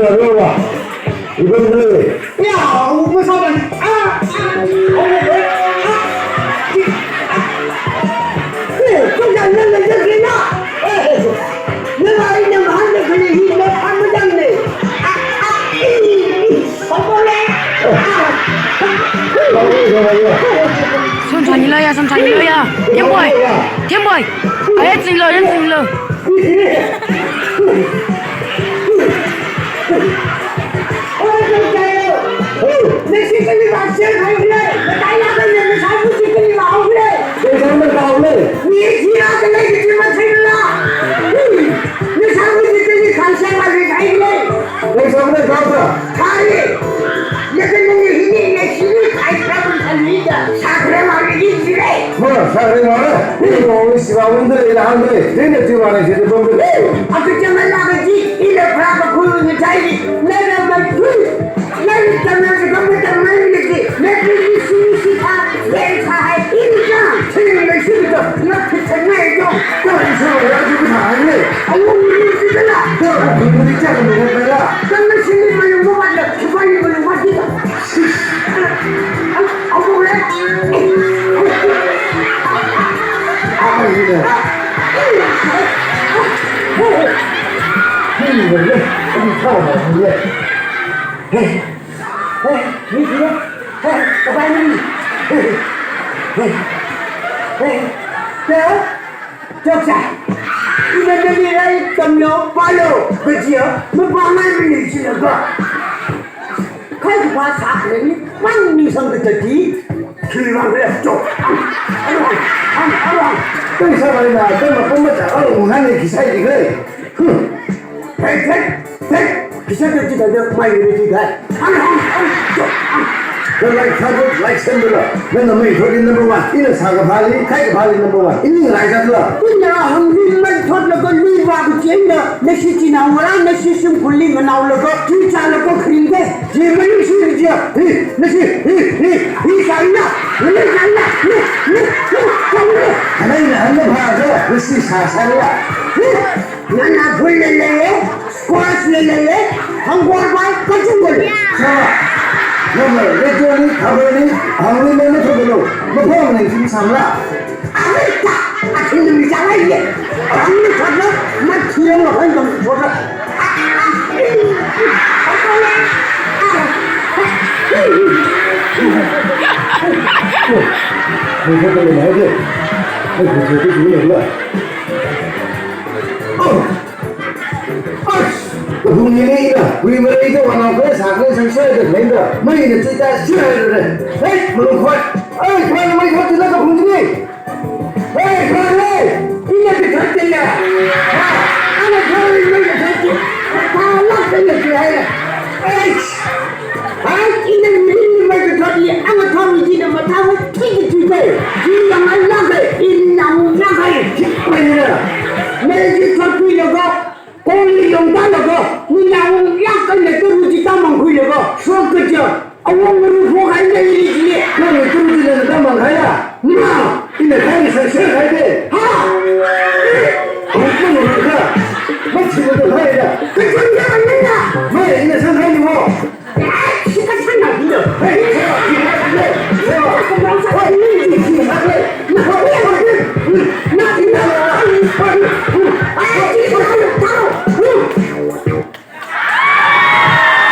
들어와 봐. 이건들. 야, 우리 사람. 그래, 그냥 너는 저기나. 내가 있는 거 한대 그냥 이거 사무장네. 어머네. 천천히 넣어야 천천히 넣어야 템보이 알지 넣어 알지 넣어 내 시간이 맞춰 가길래 나 나가면 잘못 시간이 나오길래 내 삶을 가오래. 네 지나길래 그지만 생일나 내 잘못 시간이 간생활을 가길래 내 삶을 가오다. 가리 내가 힘이 내 힘이 가있다고 달리자 사그래 말이지 지래 뭐 사람이 말해. 이거 우리 시바분들 이라는데 내내 지금 안에 제대로 보면 어떻게만 나가지 이래 브라보 고용이 자기 내가 말둘 나를 떠나서 컴퓨터 말리지 내 필이 시시다 내 사할 일이잖아 틀림을 시비도 이렇게 전화해줘 그런 소리 가지고 다 하네. 어머 우리 쓰더라 너 누구리 짜고 먹었다가 정말 신림을 용서받아 주관림을 용서받아 어머 그래 아마 이래. 힘이 걸려. 좀 타봐. 이제. 미치네 빨리 적사 이번에 점료 빨로 그지요 뭐 방안을 내시는 거 거기 봐 사람이 왕미성 그쳤지 길망을 했죠 또 사람이나 또뭐 뽕받자. 웅하는 기사이지 그래. 백 기사들지 다들 많이 이러지가 They're like trouble, like Cinderella. When the main told number one, in a saga valley, kite valley number one. In the right of love. 그냥 한국만 터놓고 리바고 쟁여 내 시치 나오라 내 시심 굴리면 나오려고 뒤차려고 그린데 제물이 시리지야 이 장나 하나님 한번 봐서 글씨 사살이야. 나나 굴릴래 꼬아슬래 한국말 거친 걸 자, 너무 레전이 가버니 아무리 내는 저들로 뭐 보면 지금 삼라. 아메리카 같은 놈이잖아 이게 아무리 터져 막 기름을 한점 줘서 저들로 나오지. 저들 지금 몰라. 국민이가 우리 머리가 원하고 사건 상처에 된다. 머리는 진짜 싫어야 돼. 에이, 물론 ခွ 에이, 그만 머리 더 들어가 공주님. 에이, 그만해. 이년들 졌대야 아마 저를 이년들 졌지 다 락들렸지 에이 이년 이년들 졌지 아마 덤이지는 못하고 튀기 주세 지양을 나게 인나무 나게 왜이래? 내집 졌으려고 고리 용달라고 니나무 약간의 떨어지 따만 굴려고 수업그죠 어머니 보관내 일이지 너는 떨어지려는 것만 가야. 마 이내 가게에서 쉬어가야 돼. 공부는 우리가 마치고도 가야 돼. 그 정장은 내가 왜 이내 상관이고? 시간 상나 빌려 에이, 세워. 자꾸 명사 있는지 지금 하게. 나